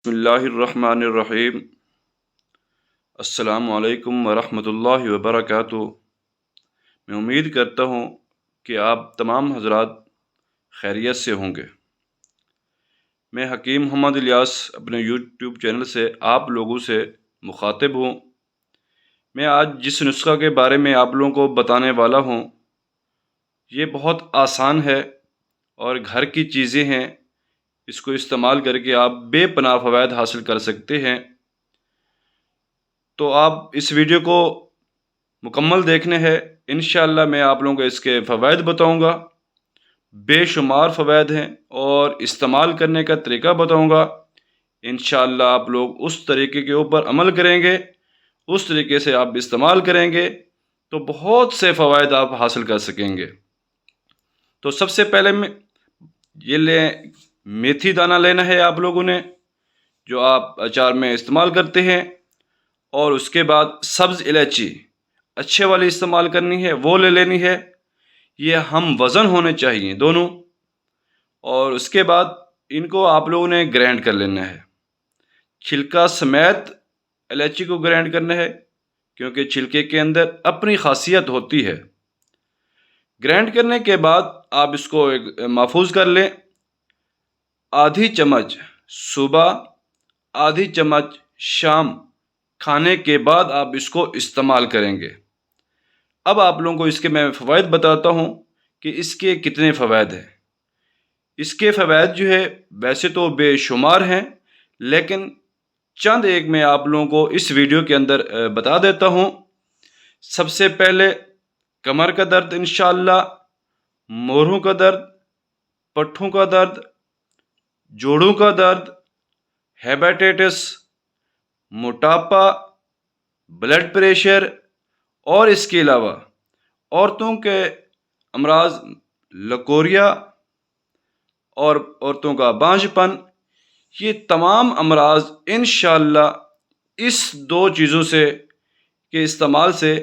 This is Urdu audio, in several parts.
بسم اللہ الرحمن الرحیم۔ السلام علیکم ورحمۃ اللہ وبرکاتہ۔ میں امید کرتا ہوں کہ آپ تمام حضرات خیریت سے ہوں گے۔ میں حکیم محمد الیاس اپنے یوٹیوب چینل سے آپ لوگوں سے مخاطب ہوں۔ میں آج جس نسخہ کے بارے میں آپ لوگوں کو بتانے والا ہوں یہ بہت آسان ہے اور گھر کی چیزیں ہیں، اس کو استعمال کر کے آپ بے پناہ فوائد حاصل کر سکتے ہیں۔ تو آپ اس ویڈیو کو مکمل دیکھنے ہیں، انشاءاللہ میں آپ لوگوں کو اس کے فوائد بتاؤں گا، بے شمار فوائد ہیں، اور استعمال کرنے کا طریقہ بتاؤں گا۔ انشاءاللہ آپ لوگ اس طریقے کے اوپر عمل کریں گے، اس طریقے سے آپ استعمال کریں گے تو بہت سے فوائد آپ حاصل کر سکیں گے۔ تو سب سے پہلے میں یہ میتھی دانہ لینا ہے آپ لوگوں نے، جو آپ اچار میں استعمال کرتے ہیں، اور اس کے بعد سبز الائچی اچھے والی استعمال کرنی ہے، وہ لے لینی ہے۔ یہ ہم وزن ہونے چاہیے دونوں، اور اس کے بعد ان کو آپ لوگوں نے گرائنڈ کر لینا ہے۔ چھلکا سمیت الائچی کو گرائنڈ کرنا ہے، کیونکہ چھلکے کے اندر اپنی خاصیت ہوتی ہے۔ گرائنڈ کرنے کے بعد آپ اس کو محفوظ کر لیں۔ آدھی چمچ صبح، آدھی چمچ شام کھانے کے بعد آپ اس کو استعمال کریں گے۔ اب آپ لوگوں کو اس کے میں فوائد بتاتا ہوں کہ اس کے کتنے فوائد ہیں۔ اس کے فوائد جو ہے ویسے تو بے شمار ہیں، لیکن چند ایک میں آپ لوگوں کو اس ویڈیو کے اندر بتا دیتا ہوں۔ سب سے پہلے کمر کا درد انشاءاللہ، موروں کا درد، پٹھوں کا درد، جوڑوں کا درد، ہیپاٹائٹس، موٹاپا، بلڈ پریشر، اور اس کے علاوہ عورتوں کے امراض لکوریا اور عورتوں کا بانجھ پن، یہ تمام امراض انشاءاللہ اس دو چیزوں سے کے استعمال سے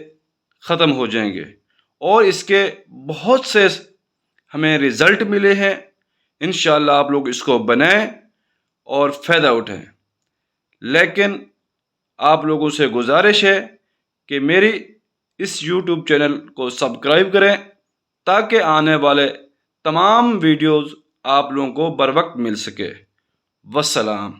ختم ہو جائیں گے، اور اس کے بہت سے ہمیں رزلٹ ملے ہیں۔ انشاءاللہ آپ لوگ اس کو بنائیں اور فائدہ اٹھائیں۔ لیکن آپ لوگوں سے گزارش ہے کہ میری اس یوٹیوب چینل کو سبسکرائب کریں تاکہ آنے والے تمام ویڈیوز آپ لوگوں کو بر وقت مل سکے۔ والسلام۔